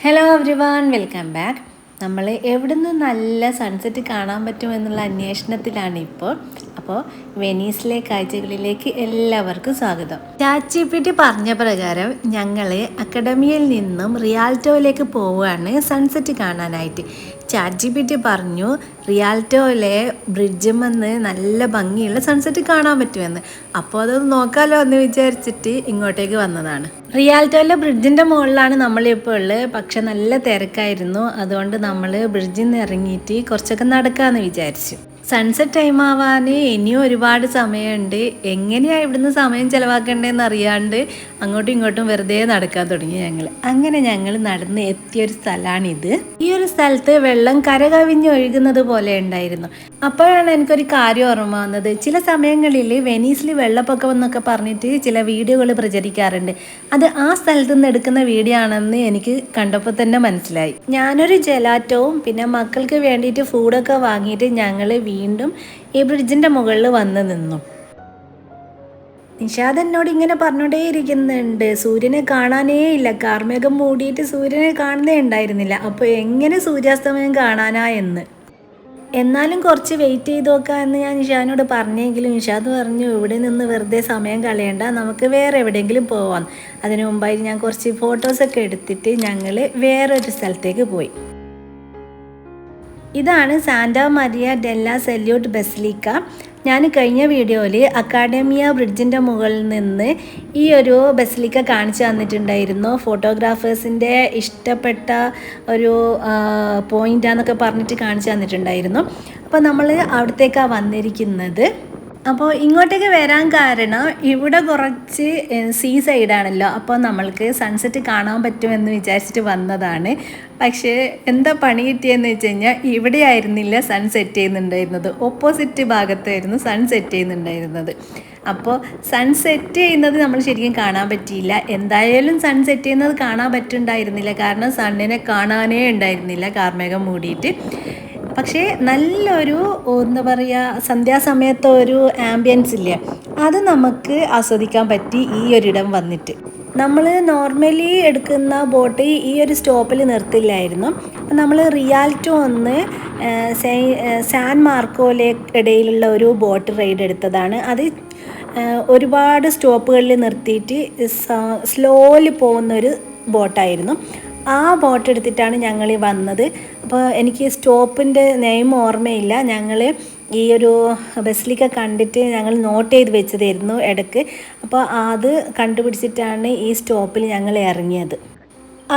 Hello everyone, welcome back. നമ്മൾ എവിടുന്ന് നല്ല സൺസെറ്റ് കാണാൻ പറ്റുമെന്നുള്ള അന്വേഷണത്തിലാണ് അപ്പോൾ വെനീസിലെ കാഴ്ചകളിലേക്ക് എല്ലാവർക്കും സ്വാഗതം. ചാറ്റ് പറഞ്ഞ പ്രകാരം ഞങ്ങൾ അക്കാഡമിയിൽ നിന്നും റിയാൽറ്റോയിലേക്ക് പോവുകയാണ് സൺസെറ്റ് കാണാനായിട്ട്. ചാറ്റ് പറഞ്ഞു റിയാൽറ്റോയിലെ ബ്രിഡ്ജുമെന്ന് നല്ല ഭംഗിയുള്ള സൺസെറ്റ് കാണാൻ പറ്റുമെന്ന്. അപ്പോൾ അത് നോക്കാമല്ലോ എന്ന് വിചാരിച്ചിട്ട് ഇങ്ങോട്ടേക്ക് വന്നതാണ്. റിയാൽറ്റോയിലെ ബ്രിഡ്ജിൻ്റെ മുകളിലാണ് നമ്മളിപ്പോൾ ഉള്ളത്. പക്ഷെ നല്ല തിരക്കായിരുന്നു. അതുകൊണ്ട് നമ്മൾ ബ്രിഡ്ജിൽ നിന്ന് ഇറങ്ങിയിട്ട് കുറച്ചൊക്കെ നടക്കാമെന്ന് വിചാരിച്ചു. സൺസെറ്റ് ടൈം ആവാൻ ഇനിയും ഒരുപാട് സമയമുണ്ട്. എങ്ങനെയാണ് ഇവിടുന്ന് സമയം ചിലവാക്കേണ്ടതെന്ന് അറിയാണ്ട് അങ്ങോട്ടും ഇങ്ങോട്ടും വെറുതെ നടക്കാൻ തുടങ്ങി അങ്ങനെ ഞങ്ങൾ നടന്ന് എത്തിയൊരു സ്ഥലമാണിത്. ഈ ഒരു സ്ഥലത്ത് വെള്ളം കരകവിഞ്ഞ് ഒഴുകുന്നത് പോലെ ഉണ്ടായിരുന്നു. അപ്പോഴാണ് എനിക്കൊരു കാര്യം ഓർമ്മ വന്നത്. ചില സമയങ്ങളിൽ വെനീസിൽ വെള്ളപ്പൊക്കം എന്നൊക്കെ പറഞ്ഞിട്ട് ചില വീഡിയോകൾ പ്രചരിക്കാറുണ്ട്. അത് ആ സ്ഥലത്ത് നിന്ന് എടുക്കുന്ന വീഡിയോ ആണെന്ന് എനിക്ക് കണ്ടപ്പോൾ തന്നെ മനസ്സിലായി. ഞാനൊരു ജെലാറ്റോവും പിന്നെ മക്കൾക്ക് വേണ്ടിയിട്ട് ഫുഡൊക്കെ വാങ്ങിയിട്ട് ഞങ്ങൾ വീണ്ടും ഈ ബ്രിഡ്ജിൻ്റെ മുകളിൽ വന്ന് നിന്നു. നിഷാദ് എന്നോട് ഇങ്ങനെ പറഞ്ഞോണ്ടേ ഇരിക്കുന്നുണ്ട്, സൂര്യനെ കാണാനേ ഇല്ല, കാർമേഘം മൂടിയിട്ട് സൂര്യനെ കാണുന്നേ ഉണ്ടായിരുന്നില്ല, അപ്പോൾ എങ്ങനെ സൂര്യാസ്തമയം കാണാനാ എന്ന്. എന്നാലും കുറച്ച് വെയിറ്റ് ചെയ്ത് നോക്കാം എന്ന് ഞാൻ നിഷാദിനോട് പറഞ്ഞെങ്കിലും നിഷാദ് പറഞ്ഞു ഇവിടെ നിന്ന് വെറുതെ സമയം കളയണ്ട, നമുക്ക് വേറെ എവിടെയെങ്കിലും പോവാം. അതിനു മുമ്പായി ഞാൻ കുറച്ച് ഫോട്ടോസൊക്കെ എടുത്തിട്ട് ഞങ്ങൾ വേറൊരു സ്ഥലത്തേക്ക് പോയി. ഇതാണ് സാന്റാ മരിയ ഡെല്ല സെല്യൂട്ട് ബസിലിക്ക. ഞാൻ കഴിഞ്ഞ വീഡിയോയിൽ അക്കാഡമിയ ബ്രിഡ്ജിൻ്റെ മുകളിൽ നിന്ന് ഈ ഒരു ബസിലിക്ക കാണിച്ചു തന്നിട്ടുണ്ടായിരുന്നു. ഫോട്ടോഗ്രാഫേഴ്സിൻ്റെ ഇഷ്ടപ്പെട്ട ഒരു പോയിൻ്റാന്നൊക്കെ പറഞ്ഞിട്ട് കാണിച്ചു തന്നിട്ടുണ്ടായിരുന്നു. അപ്പോൾ നമ്മൾ അവിടത്തേക്കാണ് വന്നിരിക്കുന്നത്. അപ്പോൾ ഇങ്ങോട്ടേക്ക് വരാൻ കാരണം ഇവിടെ കുറച്ച് സീ സൈഡാണല്ലോ, അപ്പോൾ നമ്മൾക്ക് സൺസെറ്റ് കാണാൻ പറ്റുമെന്ന് വിചാരിച്ചിട്ട് വന്നതാണ്. പക്ഷേ എന്താ പണി കിട്ടിയെന്ന് വെച്ച് കഴിഞ്ഞാൽ ഇവിടെ ആയിരുന്നില്ല സൺ സെറ്റ് ചെയ്യുന്നുണ്ടായിരുന്നത്, ഓപ്പോസിറ്റ് ഭാഗത്തായിരുന്നു സൺ സെറ്റ് ചെയ്യുന്നുണ്ടായിരുന്നത്. അപ്പോൾ സൺ സെറ്റ് ചെയ്യുന്നത് നമ്മൾ ശരിക്കും കാണാൻ പറ്റിയില്ല. എന്തായാലും സൺ സെറ്റ് ചെയ്യുന്നത് കാണാൻ പറ്റുന്നുണ്ടായിരുന്നില്ല, കാരണം സണ്ണിനെ കാണാനേ ഉണ്ടായിരുന്നില്ല കാർമേഘം മൂടിയിട്ട്. പക്ഷേ നല്ലൊരു എന്താ പറയുക, സന്ധ്യാസമയത്ത് ഒരു ആംബിയൻസ് ഇല്ലേ, അത് നമുക്ക് ആസ്വദിക്കാൻ പറ്റി ഈ ഒരിടം വന്നിട്ട്. നമ്മൾ നോർമലി എടുക്കുന്ന ബോട്ട് ഈ ഒരു സ്റ്റോപ്പിൽ നിർത്തില്ലായിരുന്നു. നമ്മൾ റിയാൽറ്റോ ഒന്ന് സാൻ മാർക്കോയിലേക്ക് ഇടയിലുള്ള ഒരു ബോട്ട് റൈഡ് എടുത്തതാണ്. അത് ഒരുപാട് സ്റ്റോപ്പുകളിൽ നിർത്തിയിട്ട് സ്ലോലി പോകുന്നൊരു ബോട്ടായിരുന്നു. ആ ബോട്ട് എടുത്തിട്ടാണ് ഞങ്ങൾ വന്നത്. അപ്പോൾ എനിക്ക് സ്റ്റോപ്പിൻ്റെ നെയിം ഓർമ്മയില്ല. ഞങ്ങൾ ഈ ഒരു ബസിലിക്ക കണ്ടിട്ട് ഞങ്ങൾ നോട്ട് ചെയ്ത് വെച്ചതായിരുന്നു ഇടയ്ക്ക്. അപ്പോൾ അത് കണ്ടുപിടിച്ചിട്ടാണ് ഈ സ്റ്റോപ്പിൽ ഞങ്ങൾ ഇറങ്ങിയത്.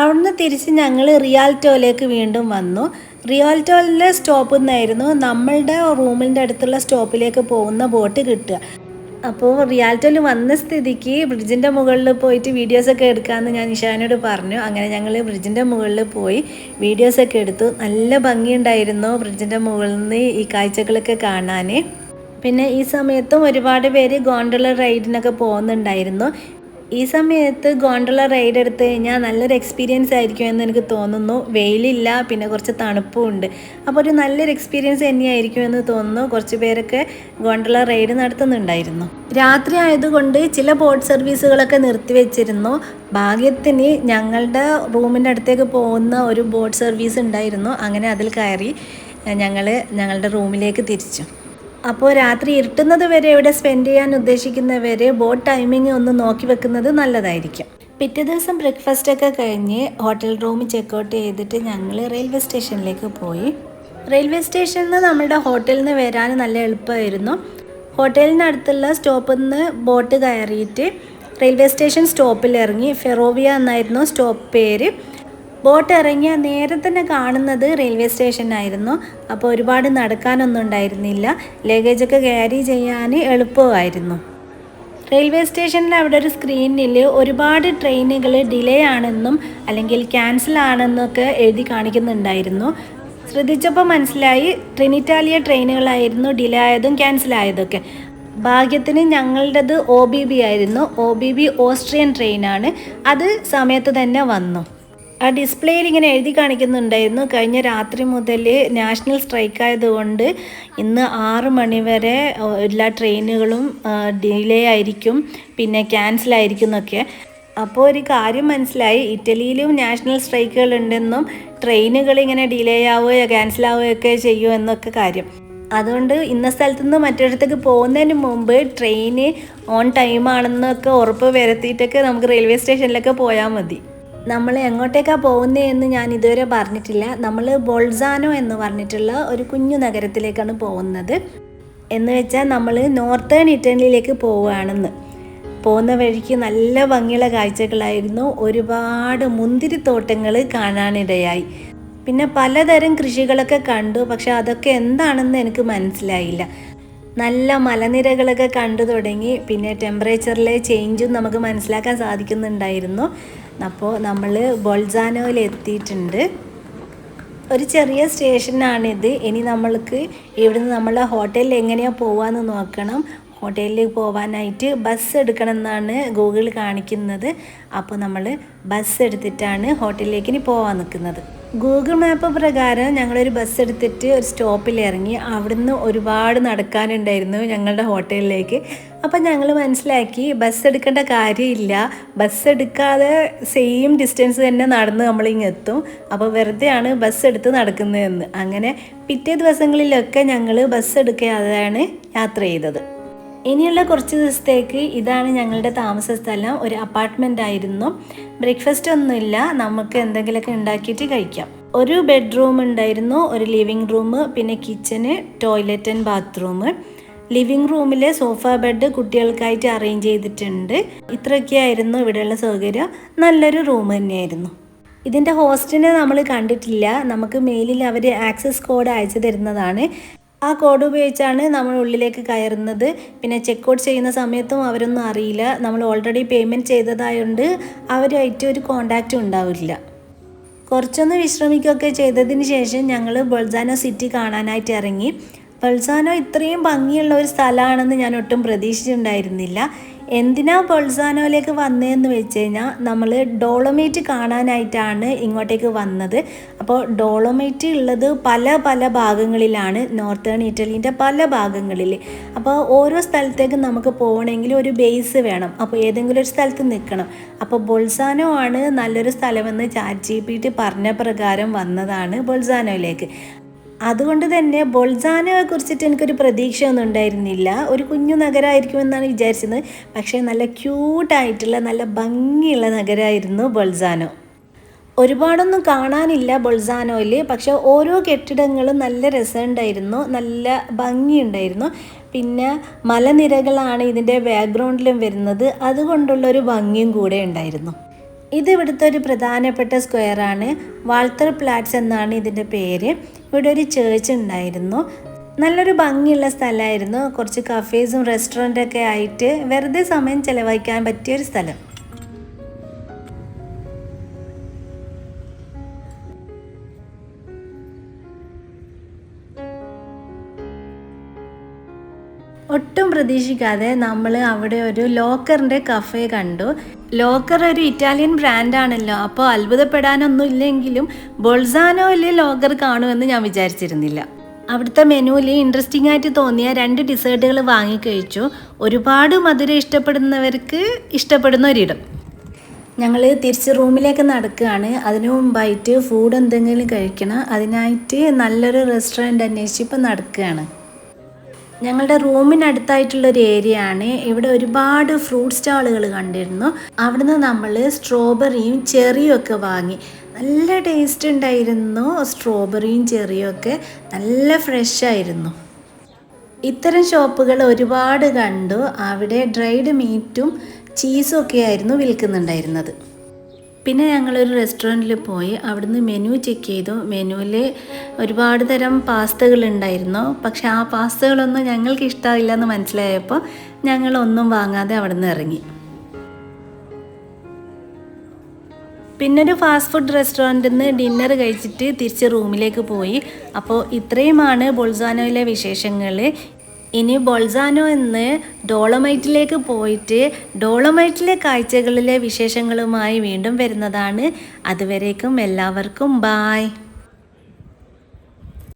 അവിടുന്ന് തിരിച്ച് ഞങ്ങൾ റിയാൽറ്റോയിലേക്ക് വീണ്ടും വന്നു. റിയാൽറ്റോയിലെ സ്റ്റോപ്പിൽ നിന്നായിരുന്നു നമ്മളുടെ റൂമിൻ്റെ അടുത്തുള്ള സ്റ്റോപ്പിലേക്ക് പോകുന്ന ബോട്ട് കിട്ടുക. അപ്പോൾ റിയാൽറ്റോയിൽ വന്ന സ്ഥിതിക്ക് ബ്രിഡ്ജിൻ്റെ മുകളിൽ പോയിട്ട് വീഡിയോസൊക്കെ എടുക്കാമെന്ന് ഞാൻ നിഷാനോട് പറഞ്ഞു. അങ്ങനെ ഞങ്ങൾ ബ്രിഡ്ജിൻ്റെ മുകളിൽ പോയി വീഡിയോസൊക്കെ എടുത്തു. നല്ല ഭംഗിയുണ്ടായിരുന്നു ബ്രിഡ്ജിൻ്റെ മുകളിൽ നിന്ന് ഈ കാഴ്ചകളൊക്കെ കാണാൻ. പിന്നെ ഈ സമയത്തും ഒരുപാട് പേര് ഗോണ്ടോള റൈഡിനൊക്കെ പോകുന്നുണ്ടായിരുന്നു. ഈ സമയത്ത് ഗോണ്ടോള റൈഡ് എടുത്തു കഴിഞ്ഞാൽ നല്ലൊരു എക്സ്പീരിയൻസ് ആയിരിക്കും എന്ന് എനിക്ക് തോന്നുന്നു. വെയിലില്ല, പിന്നെ കുറച്ച് തണുപ്പും ഉണ്ട്. അപ്പോൾ ഒരു നല്ലൊരു എക്സ്പീരിയൻസ് തന്നെയായിരിക്കും എന്ന് തോന്നുന്നു. കുറച്ച് പേരൊക്കെ ഗോണ്ടോള റൈഡ് നടത്തുന്നുണ്ടായിരുന്നു. രാത്രി ആയതുകൊണ്ട് ചില ബോട്ട് സർവീസുകളൊക്കെ നിർത്തിവെച്ചിരുന്നു. ഭാഗ്യത്തിന് ഞങ്ങളുടെ റൂമിൻ്റെ അടുത്തേക്ക് പോകുന്ന ഒരു ബോട്ട് സർവീസ് ഉണ്ടായിരുന്നു. അങ്ങനെ അതിൽ കയറി ഞങ്ങളുടെ റൂമിലേക്ക് തിരിച്ചു. അപ്പോൾ രാത്രി ഇരുട്ടുന്നത് വരെ ഇവിടെ സ്പെൻഡ് ചെയ്യാൻ ഉദ്ദേശിക്കുന്നവർ ബോട്ട് ടൈമിങ് ഒന്ന് നോക്കി വെക്കുന്നത് നല്ലതായിരിക്കും. പിറ്റേ ദിവസം ബ്രേക്ക്ഫാസ്റ്റൊക്കെ കഴിഞ്ഞ് ഹോട്ടൽ റൂമിൽ ചെക്കൗട്ട് ചെയ്തിട്ട് ഞങ്ങൾ റെയിൽവേ സ്റ്റേഷനിലേക്ക് പോയി. റെയിൽവേ സ്റ്റേഷനിൽ നിന്ന് നമ്മുടെ ഹോട്ടലിൽ നിന്ന് വരാൻ നല്ല എളുപ്പമായിരുന്നു. ഹോട്ടലിനടുത്തുള്ള സ്റ്റോപ്പിൽ നിന്ന് ബോട്ട് കയറിയിട്ട് റെയിൽവേ സ്റ്റേഷൻ സ്റ്റോപ്പിൽ ഇറങ്ങി. ഫെറോവിയ എന്നായിരുന്നു സ്റ്റോപ്പ് പേര്. ബോട്ട് ഇറങ്ങിയ നേരെ തന്നെ കാണുന്നത് റെയിൽവേ സ്റ്റേഷനായിരുന്നു. അപ്പോൾ ഒരുപാട് നടക്കാനൊന്നും ഉണ്ടായിരുന്നില്ല. ലഗേജൊക്കെ ക്യാരി ചെയ്യാൻ എളുപ്പമായിരുന്നു. റെയിൽവേ സ്റ്റേഷനിൽ അവിടെ ഒരു സ്ക്രീനിൽ ഒരുപാട് ട്രെയിനുകൾ ഡിലേ ആണെന്നും അല്ലെങ്കിൽ ക്യാൻസൽ ആണെന്നൊക്കെ എഴുതി കാണിക്കുന്നുണ്ടായിരുന്നു. ശ്രദ്ധിച്ചപ്പോൾ മനസ്സിലായി ട്രിനിറ്റാലിയ ട്രെയിനുകളായിരുന്നു ഡിലേ ആയതും ക്യാൻസൽ ആയതൊക്കെ. ഭാഗ്യത്തിന് ഞങ്ങളുടേത് OBB ആയിരുന്നു. OBB ഓസ്ട്രിയൻ ട്രെയിനാണ്. അത് സമയത്ത് തന്നെ വന്നു. ആ ഡിസ്പ്ലേയിൽ ഇങ്ങനെ എഴുതി കാണിക്കുന്നുണ്ടായിരുന്നു കഴിഞ്ഞ രാത്രി മുതൽ നാഷണൽ സ്ട്രൈക്ക് ആയതുകൊണ്ട് ഇന്ന് 6 മണി വരെ എല്ലാ ട്രെയിനുകളും ഡിലേ ആയിരിക്കും, പിന്നെ ക്യാൻസൽ ആയിരിക്കും എന്നൊക്കെ. അപ്പോൾ ഒരു കാര്യം മനസ്സിലായി, ഇറ്റലിയിലും നാഷണൽ സ്ട്രൈക്കുകൾ ഉണ്ടെന്നും ട്രെയിനുകൾ ഇങ്ങനെ ഡിലേ ആവുകയോ ക്യാൻസൽ ആവുകയൊക്കെ ചെയ്യുമെന്നൊക്കെ കാര്യം. അതുകൊണ്ട് ഇന്ന സ്ഥലത്തു നിന്ന് മറ്റൊരിടത്തേക്ക് പോകുന്നതിന് മുമ്പ് ട്രെയിന് ഓൺ ടൈം ആണെന്നൊക്കെ ഉറപ്പ് വരുത്തിയിട്ടൊക്കെ നമുക്ക് റെയിൽവേ സ്റ്റേഷനിലൊക്കെ പോയാൽ മതി. നമ്മൾ എങ്ങോട്ടേക്കാണ് പോകുന്നതെന്ന് ഞാൻ ഇതുവരെ പറഞ്ഞിട്ടില്ല. നമ്മൾ ബൊൾസാനോ എന്ന് പറഞ്ഞിട്ടുള്ള ഒരു കുഞ്ഞു നഗരത്തിലേക്കാണ് പോകുന്നത്. എന്ന് വെച്ചാൽ നമ്മൾ നോർത്തേൺ ഇറ്റലിയിലേക്ക് പോവുകയാണെന്ന്. പോകുന്ന വഴിക്ക് നല്ല ഭംഗിയുള്ള കാഴ്ചകളായിരുന്നു. ഒരുപാട് മുന്തിരിത്തോട്ടങ്ങൾ കാണാനിടയായി. പിന്നെ പലതരം കൃഷികളൊക്കെ കണ്ടു. പക്ഷെ അതൊക്കെ എന്താണെന്ന് എനിക്ക് മനസ്സിലായില്ല. നല്ല മലനിരകളൊക്കെ കണ്ടു തുടങ്ങി. പിന്നെ ടെമ്പറേച്ചറിലെ ചേഞ്ചും നമുക്ക് മനസ്സിലാക്കാൻ സാധിക്കുന്നുണ്ടായിരുന്നു. അപ്പോൾ നമ്മൾ ബൊൾസാനോയിൽ എത്തിയിട്ടുണ്ട്. ഒരു ചെറിയ സ്റ്റേഷനാണിത്. ഇനി നമ്മൾക്ക് ഇവിടുന്ന് നമ്മളെ ഹോട്ടലിൽ എങ്ങനെയാണ് പോകാമെന്ന് നോക്കണം. ഹോട്ടലിൽ പോകാനായിട്ട് ബസ് എടുക്കണം എന്നാണ് ഗൂഗിൾ കാണിക്കുന്നത്. അപ്പോൾ നമ്മൾ ബസ് എടുത്തിട്ടാണ് ഹോട്ടലിലേക്ക് ഇനി പോകാൻ നിൽക്കുന്നത്. ഗൂഗിൾ മാപ്പ് പ്രകാരം ഞങ്ങളൊരു ബസ് എടുത്തിട്ട് ഒരു സ്റ്റോപ്പിൽ ഇറങ്ങി. അവിടുന്ന് ഒരുപാട് നടക്കാനുണ്ടായിരുന്നു ഞങ്ങളുടെ ഹോട്ടലിലേക്ക്. അപ്പം ഞങ്ങൾ മനസ്സിലാക്കി ബസ് എടുക്കേണ്ട കാര്യമില്ല, ബസ് എടുക്കാതെ സെയിം ഡിസ്റ്റൻസ് തന്നെ നടന്ന് നമ്മളിങ്ങ് എത്തും. അപ്പോൾ വെറുതെയാണ് ബസ് എടുത്ത് നടക്കുന്നതെന്ന്. അങ്ങനെ പിറ്റേ ദിവസങ്ങളിലൊക്കെ ഞങ്ങൾ ബസ് എടുക്കാതെയാണ് യാത്ര ചെയ്തത്. ഇനിയുള്ള കുറച്ച് ദിവസത്തേക്ക് ഇതാണ് ഞങ്ങളുടെ താമസ സ്ഥലം. ഒരു അപ്പാർട്ട്മെൻ്റ് ആയിരുന്നു. ബ്രേക്ക്ഫാസ്റ്റ് ഒന്നുമില്ല, നമുക്ക് എന്തെങ്കിലുമൊക്കെ ഉണ്ടാക്കിയിട്ട് കഴിക്കാം. ഒരു ബെഡ്റൂം ഉണ്ടായിരുന്നു, ഒരു ലിവിങ് റൂം, പിന്നെ kitchen, toilet and bathroom. Living റൂമിൽ സോഫ ബെഡ് കുട്ടികൾക്കായിട്ട് അറേഞ്ച് ചെയ്തിട്ടുണ്ട്. ഇത്രയൊക്കെയായിരുന്നു ഇവിടെയുള്ള സൗകര്യം. നല്ലൊരു റൂം തന്നെയായിരുന്നു. ഇതിൻ്റെ ഹോസ്റ്റിനെ നമ്മൾ കണ്ടിട്ടില്ല. നമുക്ക് മെയിലിൽ അവർ ആക്സസ് കോഡ് അയച്ചു തരുന്നതാണ്. ആ കോഡ് ഉപയോഗിച്ചാണ് നമ്മൾ ഉള്ളിലേക്ക് കയറുന്നത്. പിന്നെ ചെക്കൗട്ട് ചെയ്യുന്ന സമയത്തും അവരൊന്നും അറിയില്ല. നമ്മൾ ഓൾറെഡി പേയ്മെൻറ്റ് ചെയ്തതായതുകൊണ്ട് അവരുമായിട്ട് ഒരു കോണ്ടാക്റ്റും ഉണ്ടാവില്ല. കുറച്ചൊന്ന് വിശ്രമിക്കുകയൊക്കെ ചെയ്തതിന് ശേഷം ഞങ്ങൾ ബൊൾസാനോ സിറ്റി കാണാനായിട്ട് ഇറങ്ങി. ബൊൾസാനോ ഇത്രയും ഭംഗിയുള്ള ഒരു സ്ഥലമാണെന്ന് ഞാൻ ഒട്ടും പ്രതീക്ഷിച്ചിട്ടുണ്ടായിരുന്നില്ല. എന്തിനാ ബൊൾസാനോയിലേക്ക് വന്നതെന്ന് വെച്ച് കഴിഞ്ഞാൽ നമ്മൾ ഡോളോമൈറ്റ് കാണാനായിട്ടാണ് ഇങ്ങോട്ടേക്ക് വന്നത്. അപ്പോൾ ഡോളോമൈറ്റ് ഉള്ളത് പല പല ഭാഗങ്ങളിലാണ്, നോർത്തേൺ ഇറ്റലീൻ്റെ പല ഭാഗങ്ങളിൽ. അപ്പോൾ ഓരോ സ്ഥലത്തേക്ക് നമുക്ക് പോകണമെങ്കിൽ ഒരു ബേസ് വേണം. അപ്പോൾ ഏതെങ്കിലും ഒരു സ്ഥലത്ത് നിൽക്കണം. അപ്പോൾ ബൊൾസാനോ ആണ് നല്ലൊരു സ്ഥലമെന്ന് ChatGPT പറഞ്ഞ പ്രകാരം വന്നതാണ് ബൊൾസാനോയിലേക്ക്. അതുകൊണ്ട് തന്നെ ബൊൾസാനോയെ കുറിച്ചിട്ട് എനിക്കൊരു പ്രതീക്ഷയൊന്നും ഉണ്ടായിരുന്നില്ല. ഒരു കുഞ്ഞു നഗരമായിരിക്കുമെന്നാണ് വിചാരിച്ചത്. പക്ഷേ നല്ല ക്യൂട്ടായിട്ടുള്ള നല്ല ഭംഗിയുള്ള നഗരമായിരുന്നു ബൊൾസാനോ. ഒരുപാടൊന്നും കാണാനില്ല ബൊൾസാനോയിൽ, പക്ഷേ ഓരോ കെട്ടിടങ്ങളും നല്ല രസമുണ്ടായിരുന്നു, നല്ല ഭംഗിയുണ്ടായിരുന്നു. പിന്നെ മലനിരകളാണ് ഇതിൻ്റെ ബാക്ക്ഗ്രൗണ്ടിലും വരുന്നത്, അതുകൊണ്ടുള്ളൊരു ഭംഗിയും കൂടെ ഉണ്ടായിരുന്നു. ഇത് ഇവിടുത്തെ ഒരു പ്രധാനപ്പെട്ട സ്ക്വയറാണ്. വാൾട്ടർ പ്ലാറ്റ്സ് എന്നാണ് ഇതിൻ്റെ പേര്. ഇവിടെ ഒരു ചേർച്ച് ഉണ്ടായിരുന്നു. നല്ലൊരു ഭംഗിയുള്ള സ്ഥലമായിരുന്നു. കുറച്ച് കഫേസും റെസ്റ്റോറൻറ്റൊക്കെ ആയിട്ട് വെറുതെ സമയം ചിലവഴിക്കാൻ പറ്റിയൊരു സ്ഥലം. ഒട്ടും പ്രതീക്ഷിക്കാതെ നമ്മൾ അവിടെ ഒരു ലോക്കറിൻ്റെ കഫേ കണ്ടു. ലോക്കർ ഒരു ഇറ്റാലിയൻ ബ്രാൻഡാണല്ലോ, അപ്പോൾ അത്ഭുതപ്പെടാനൊന്നും ഇല്ലെങ്കിലും ബൊൾസാനോയിൽ ലോക്കർ കാണുമെന്ന് ഞാൻ വിചാരിച്ചിരുന്നില്ല. അവിടുത്തെ മെനുവിൽ ഇൻട്രസ്റ്റിംഗ് ആയിട്ട് തോന്നിയ 2 ഡിസേർട്ടുകൾ വാങ്ങിക്കഴിച്ചു. ഒരുപാട് മധുരം ഇഷ്ടപ്പെടുന്നവർക്ക് ഇഷ്ടപ്പെടുന്ന ഒരിടം. ഞങ്ങൾ തിരിച്ച് റൂമിലേക്ക് നടക്കുകയാണ്. അതിനു മുമ്പായിട്ട് ഫുഡ് എന്തെങ്കിലും കഴിക്കണം. അതിനായിട്ട് നല്ലൊരു റെസ്റ്റോറൻറ്റ് അന്വേഷിച്ച് ഇപ്പോൾ നടക്കുകയാണ്. ഞങ്ങളുടെ റൂമിനടുത്തായിട്ടുള്ളൊരു ഏരിയ ആണ്. ഇവിടെ ഒരുപാട് ഫ്രൂട്ട് സ്റ്റാളുകൾ കണ്ടിരുന്നു. അവിടുന്ന് നമ്മൾ സ്ട്രോബെറിയും ചെറിയും ഒക്കെ വാങ്ങി. നല്ല ടേസ്റ്റ് ഉണ്ടായിരുന്നു. സ്ട്രോബെറിയും ചെറിയും ഒക്കെ നല്ല ഫ്രഷായിരുന്നു. ഇത്തരം ഷോപ്പുകൾ ഒരുപാട് കണ്ടു. അവിടെ ഡ്രൈഡ് മീറ്റും ചീസും ഒക്കെ ആയിരുന്നു വിൽക്കുന്നുണ്ടായിരുന്നത്. പിന്നെ ഞങ്ങളൊരു റെസ്റ്റോറൻറ്റിൽ പോയി അവിടുന്ന് മെനു ചെക്ക് ചെയ്തു. മെനുവിൽ ഒരുപാട് തരം പാസ്തകൾ ഉണ്ടായിരുന്നു. പക്ഷെ ആ പാസ്തകളൊന്നും ഞങ്ങൾക്ക് ഇഷ്ടമില്ല എന്ന് മനസ്സിലായപ്പോൾ ഞങ്ങളൊന്നും വാങ്ങാതെ അവിടെ നിന്ന് ഇറങ്ങി. പിന്നൊരു ഫാസ്റ്റ് ഫുഡ് റെസ്റ്റോറൻറ്റിൽ നിന്ന് ഡിന്നർ കഴിച്ചിട്ട് തിരിച്ച് റൂമിലേക്ക് പോയി. അപ്പോൾ ഇത്രയുമാണ് ബൊൾസാനോയിലെ വിശേഷങ്ങൾ. ഇനി ബൊൾസാനോ എന്ന് ഡോളോമൈറ്റിലേക്ക് പോയിട്ട് ഡോളോമൈറ്റിലെ കാഴ്ചകളിലെ വിശേഷങ്ങളുമായി വീണ്ടും വരുന്നതാണ്. അതുവരേക്കും എല്ലാവർക്കും ബായ്.